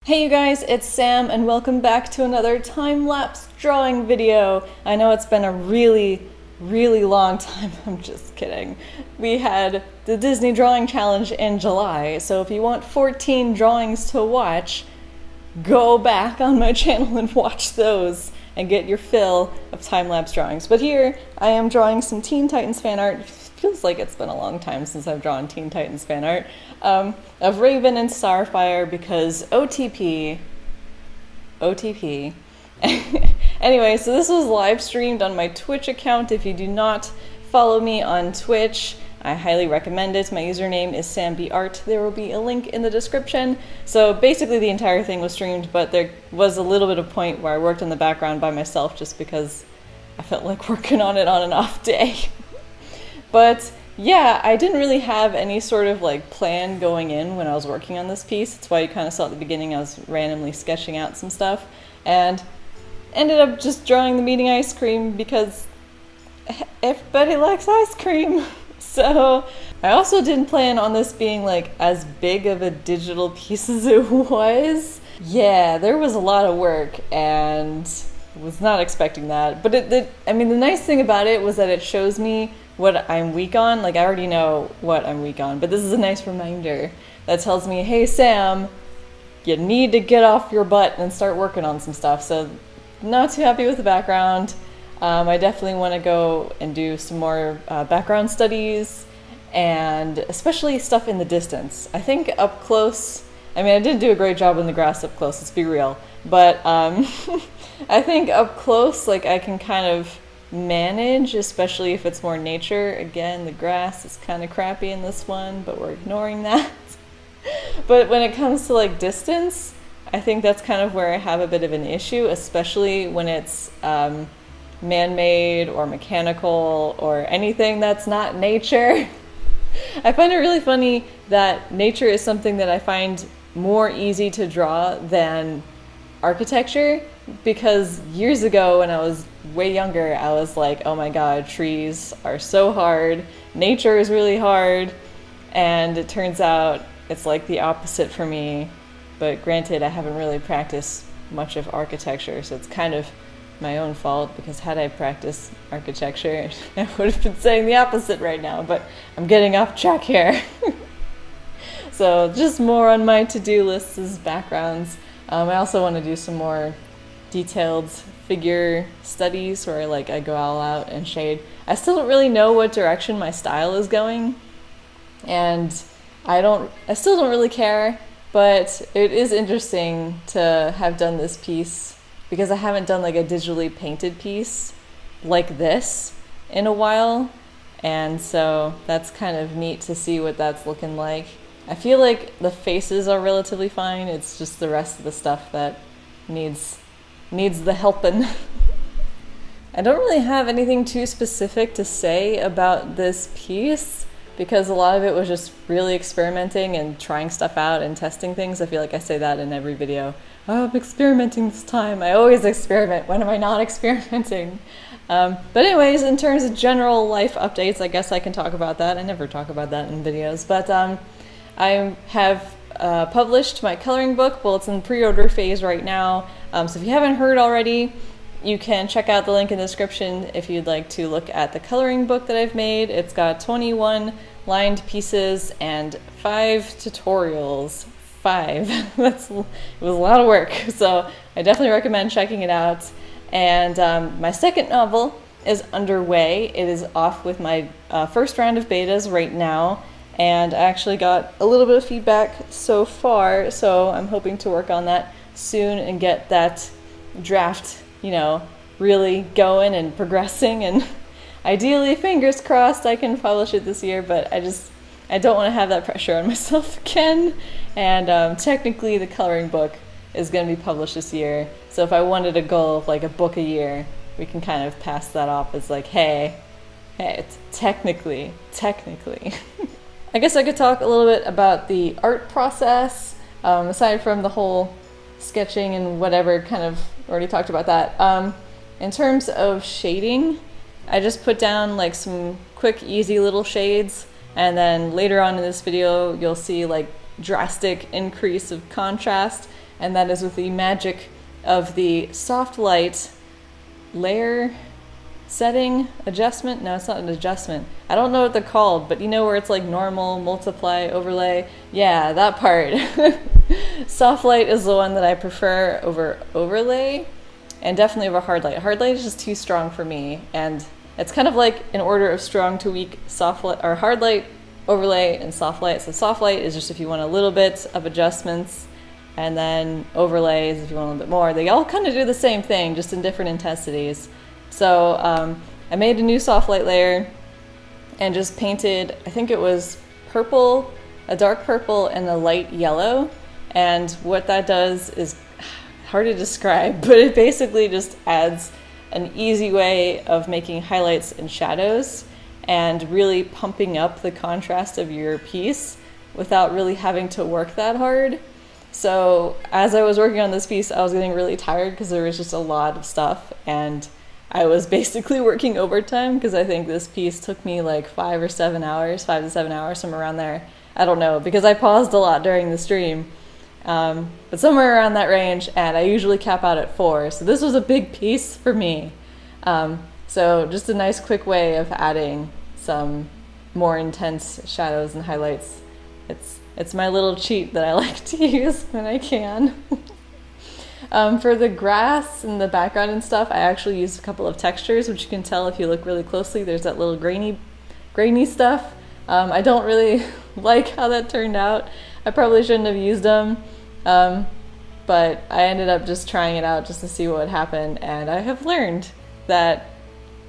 Hey you guys, it's Sam and welcome back to another time-lapse drawing video. I know it's been a really long time. I'm just kidding. We had the Disney Drawing Challenge in July, so if you want 14 drawings to watch, go back on my channel and watch those and get your fill of time-lapse drawings. But here I am drawing some Teen Titans fan art. Feels like it's been a long time since I've drawn Teen Titans fan art, of Raven and Starfire because OTP. Anyway, so this was live streamed on my Twitch account. If you do not follow me on Twitch, I highly recommend it. My username is sambeawesome. There will be a link in the description. So basically the entire thing was streamed, but there was a little bit of point where I worked in the background by myself just because I felt like working on it on an off day. But yeah, I didn't really have any sort of like plan going in when I was working on this piece. That's why you kind of saw at the beginning I was randomly sketching out some stuff and ended up just drawing them eating ice cream because everybody likes ice cream. So I also didn't plan on this being like as big of a digital piece as it was. Yeah, there was a lot of work and was not expecting that. But I mean, the nice thing about it was that it shows me what I'm weak on. Like, I already know what I'm weak on, but this is a nice reminder that tells me, hey Sam, you need to get off your butt and start working on some stuff. So not too happy with the background. I definitely want to go and do some more background studies, and especially stuff in the distance. I think up close, I mean, I didn't do a great job in the grass up close, let's be real, but I think up close, like, I can kind of manage, especially if it's more nature. Again, the grass is kind of crappy in this one, but we're ignoring that. But when it comes to like distance, I think that's kind of where I have a bit of an issue, especially when it's man-made or mechanical or anything that's not nature. I find it really funny that nature is something that I find more easy to draw than architecture, because years ago when I was way younger, I was like, oh my god, trees are so hard, nature is really hard, and it turns out it's like the opposite for me. But granted, I haven't really practiced much of architecture, so it's kind of my own fault, because had I practiced architecture, I would have been saying the opposite right now, but I'm getting off track here. So just more on my to-do list is backgrounds. I also want to do some more detailed figure studies where like I go all out and shade. I still don't really know what direction my style is going, and I still don't really care, but it is interesting to have done this piece because I haven't done like a digitally painted piece like this in a while, and so that's kind of neat to see what that's looking like. I feel like the faces are relatively fine, it's just the rest of the stuff that needs the helping. I don't really have anything too specific to say about this piece because a lot of it was just really experimenting and trying stuff out and testing things. I feel like I say that in every video. Oh, I'm experimenting this time. I always experiment. When am I not experimenting? But anyways, in terms of general life updates, I guess I can talk about that. I never talk about that in videos, but I have published my coloring book. Well, it's in pre-order phase right now, so if you haven't heard already, you can check out the link in the description if you'd like to look at the coloring book that I've made. It's got 21 lined pieces and 5 tutorials. 5. It was a lot of work, so I definitely recommend checking it out. And my second novel is underway. It is off with my first round of betas right now, and I actually got a little bit of feedback so far, so I'm hoping to work on that soon and get that draft, you know, really going and progressing, and ideally, fingers crossed, I can publish it this year, but I don't want to have that pressure on myself again. And technically the coloring book is going to be published this year, so if I wanted a goal of like a book a year, we can kind of pass that off as like, hey, it's technically. I guess I could talk a little bit about the art process, aside from the whole sketching and whatever, kind of already talked about that. In terms of shading, I just put down like some quick, easy little shades, and then later on in this video, you'll see like drastic increase of contrast and that is with the magic of the soft light layer setting adjustment. No, it's not an adjustment. I don't know what they're called, but you know where it's like normal, multiply, overlay? Yeah, that part. Soft light is the one that I prefer over overlay, and definitely over hard light. Hard light is just too strong for me, and it's kind of like an order of strong to weak: soft light or hard light, overlay, and soft light. So soft light is just if you want a little bit of adjustments, and then overlay is if you want a little bit more. They all kind of do the same thing, just in different intensities. So I made a new soft light layer and just painted, I think it was purple, a dark purple and a light yellow. And what that does is hard to describe, but it basically just adds an easy way of making highlights and shadows and really pumping up the contrast of your piece without really having to work that hard. So as I was working on this piece, I was getting really tired because there was just a lot of stuff, and I was basically working overtime because I think this piece took me like 5 to 7 hours, somewhere around there. I don't know, because I paused a lot during the stream, but somewhere around that range, and I usually cap out at 4. So this was a big piece for me. So just a nice quick way of adding some more intense shadows and highlights. It's my little cheat that I like to use when I can. For the grass and the background and stuff, I actually used a couple of textures, which you can tell if you look really closely. There's that little grainy stuff. I don't really like how that turned out. I probably shouldn't have used them, but I ended up just trying it out just to see what would happen, and I have learned that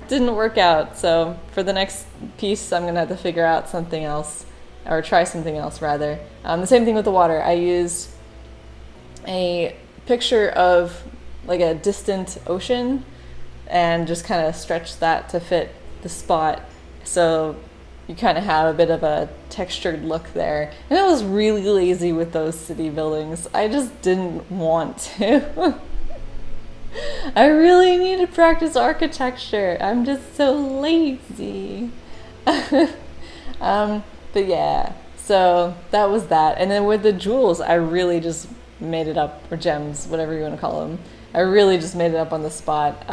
it didn't work out. So for the next piece, I'm gonna have to figure out something else, or try something else rather. The same thing with the water. I used a picture of like a distant ocean and just kind of stretched that to fit the spot, so you kind of have a bit of a textured look there. And I was really lazy with those city buildings. I just didn't want to. I really need to practice architecture. I'm just so lazy. But yeah, so that was that. And then with the jewels, I really just made it up, or gems, whatever you want to call them. I really just made it up on the spot.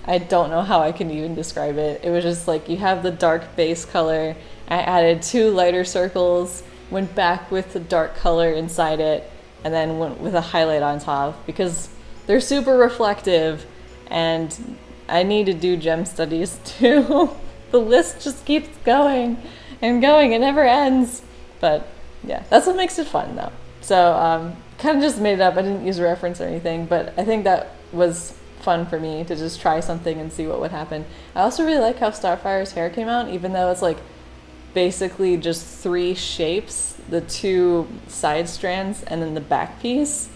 I don't know how I can even describe it. It was just like, you have the dark base color. I added 2 lighter circles, went back with the dark color inside it, and then went with a highlight on top because they're super reflective, and I need to do gem studies too. The list just keeps going and going, it never ends. But yeah, that's what makes it fun though. So kind of just made it up. I didn't use a reference or anything, but I think that was fun for me to just try something and see what would happen. I also really like how Starfire's hair came out, even though it's like basically just 3 shapes, the 2 side strands and then the back piece.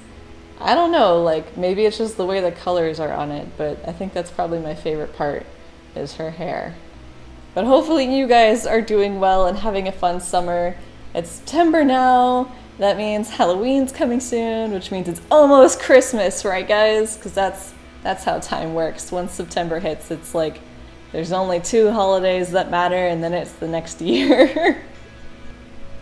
I don't know, like maybe it's just the way the colors are on it, but I think that's probably my favorite part, is her hair. But hopefully you guys are doing well and having a fun summer. It's September now. That means Halloween's coming soon, which means it's almost Christmas, right guys? Because that's how time works. Once September hits, it's like there's only 2 holidays that matter, and then it's the next year.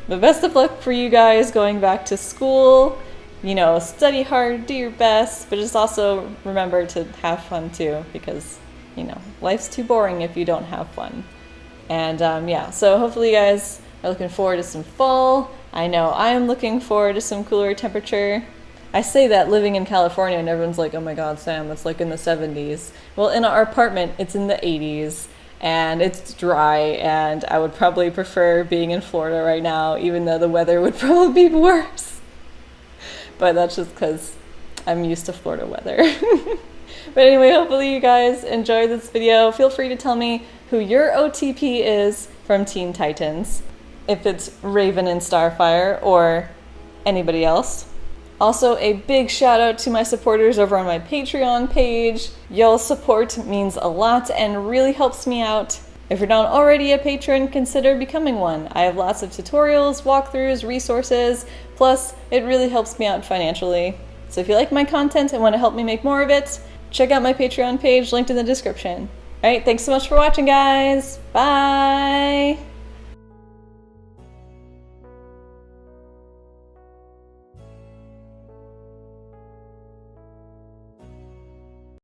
But best of luck for you guys going back to school. You know, study hard, do your best, but just also remember to have fun too, because, you know, life's too boring if you don't have fun. And yeah, so hopefully you guys are looking forward to some fall. I know I am looking forward to some cooler temperature. I say that living in California, and everyone's like, oh my god, Sam, it's like in the 70s. Well, in our apartment, it's in the 80s, and it's dry, and I would probably prefer being in Florida right now, even though the weather would probably be worse. But that's just because I'm used to Florida weather. But anyway, hopefully you guys enjoyed this video. Feel free to tell me who your OTP is from Teen Titans, if it's Raven and Starfire or anybody else. Also, a big shout out to my supporters over on my Patreon page. Y'all's support means a lot and really helps me out. If you're not already a patron, consider becoming one. I have lots of tutorials, walkthroughs, resources, plus it really helps me out financially. So if you like my content and want to help me make more of it, check out my Patreon page linked in the description. Alright, thanks so much for watching, guys. Bye!